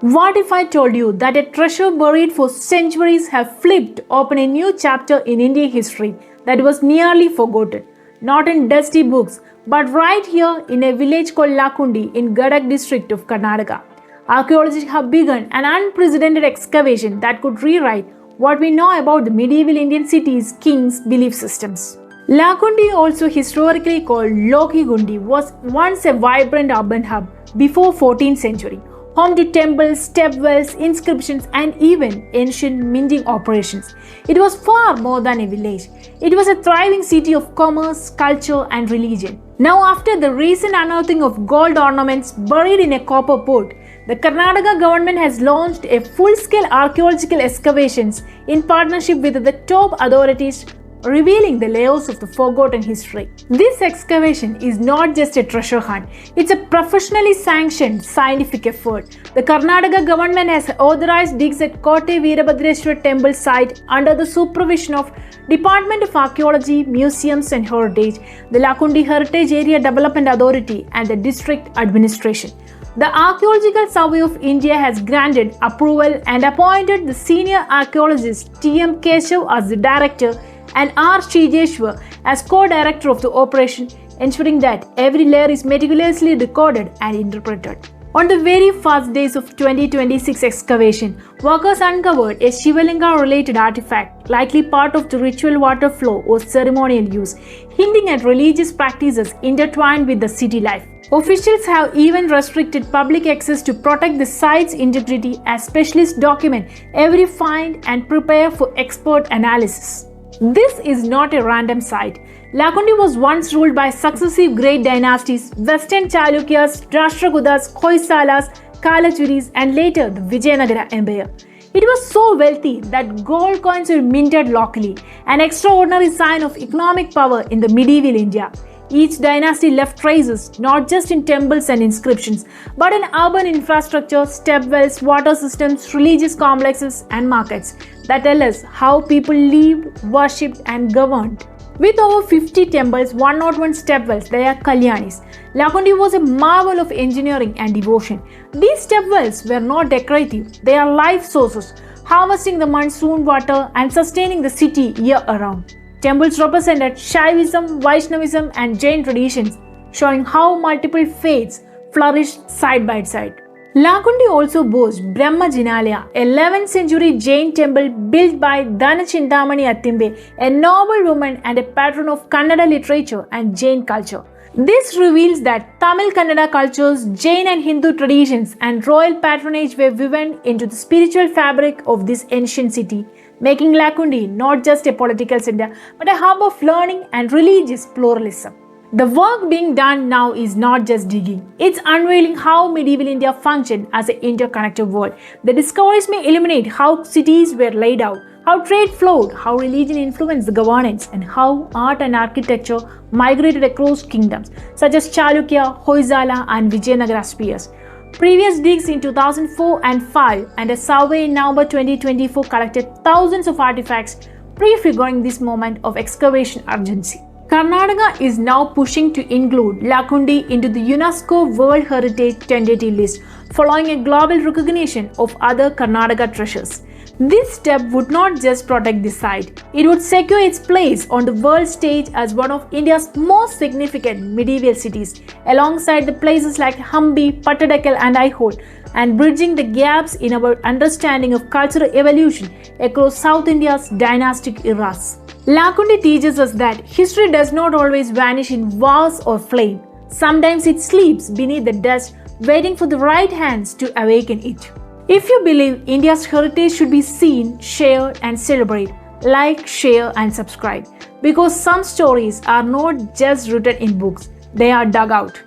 What if I told you that a treasure buried for centuries have flipped open a new chapter in Indian history that was nearly forgotten? Not in dusty books, but right here in a village called Lakkundi in Gadag district of Karnataka. Archaeologists have begun an unprecedented excavation that could rewrite what we know about the medieval Indian cities, kings' belief systems. Lakkundi, also historically called Lokigundi, was once a vibrant urban hub before 14th century, home to temples, stepwells, inscriptions, and even ancient minting operations. It was far more than a village. It was a thriving city of commerce, culture, and religion. Now, after the recent unearthing of gold ornaments buried in a copper pot, the Karnataka government has launched a full-scale archaeological excavations in partnership with the top authorities, revealing the layers of the forgotten history. This excavation is not just a treasure hunt, it's a professionally sanctioned scientific effort. The Karnataka government has authorized digs at Kotte Veerabhadreshwar temple site under the supervision of Department of Archaeology, Museums and Heritage, the Lakkundi Heritage Area Development Authority and the district administration. The Archaeological Survey of India has granted approval and appointed the senior archaeologist T.M. Keshav as the director and R. Srijeshwar as co-director of the operation, ensuring that every layer is meticulously recorded and interpreted. On the very first days of 2026 excavation, workers uncovered a Shivalinga-related artifact, likely part of the ritual water flow or ceremonial use, hinting at religious practices intertwined with the city life. Officials have even restricted public access to protect the site's integrity as specialists document every find and prepare for expert analysis. This is not a random site. Lakkundi was once ruled by successive great dynasties, Western Chalukyas, Rashtrakutas, Hoysalas, Kalachuris, and later the Vijayanagara Empire. It was so wealthy that gold coins were minted locally, an extraordinary sign of economic power in the medieval India. Each dynasty left traces not just in temples and inscriptions, but in urban infrastructure, stepwells, water systems, religious complexes, and markets that tell us how people lived, worshipped, and governed. With over 50 temples, 101 stepwells, they are Kalyanis. Lakkundi was a marvel of engineering and devotion. These stepwells were not decorative, they are life sources, harvesting the monsoon water and sustaining the city year around. Temples represented Shaivism, Vaishnavism, and Jain traditions, showing how multiple faiths flourished side by side. Lakkundi also boasts Brahma Jinalaya, a 11th century Jain temple built by Dhanachintamani Attimbe, a noble woman and a patron of Kannada literature and Jain culture. This reveals that Tamil Kannada cultures, Jain and Hindu traditions, and royal patronage were woven into the spiritual fabric of this ancient city, making Lakkundi not just a political center but a hub of learning and religious pluralism. The work being done now is not just digging, it's unveiling how medieval India functioned as an interconnected world. The discoveries may illuminate how cities were laid out, how trade flowed, how religion influenced the governance, and how art and architecture migrated across kingdoms such as Chalukya, Hoysala, and Vijayanagara spheres. Previous digs in 2004 and 5 and a survey in November 2024 collected thousands of artifacts, prefiguring this moment of excavation urgency. Karnataka is now pushing to include Lakkundi into the UNESCO World Heritage Tentative List, following a global recognition of other Karnataka treasures. This step would not just protect the site, it would secure its place on the world stage as one of India's most significant medieval cities, alongside the places like Hampi, Pattadakal, and Aihole, and bridging the gaps in our understanding of cultural evolution across South India's dynastic eras. Lakkundi teaches us that history does not always vanish in wars or flame. Sometimes it sleeps beneath the dust, waiting for the right hands to awaken it. If you believe India's heritage should be seen, shared, and celebrated, like, share, and subscribe. Because some stories are not just written in books, they are dug out.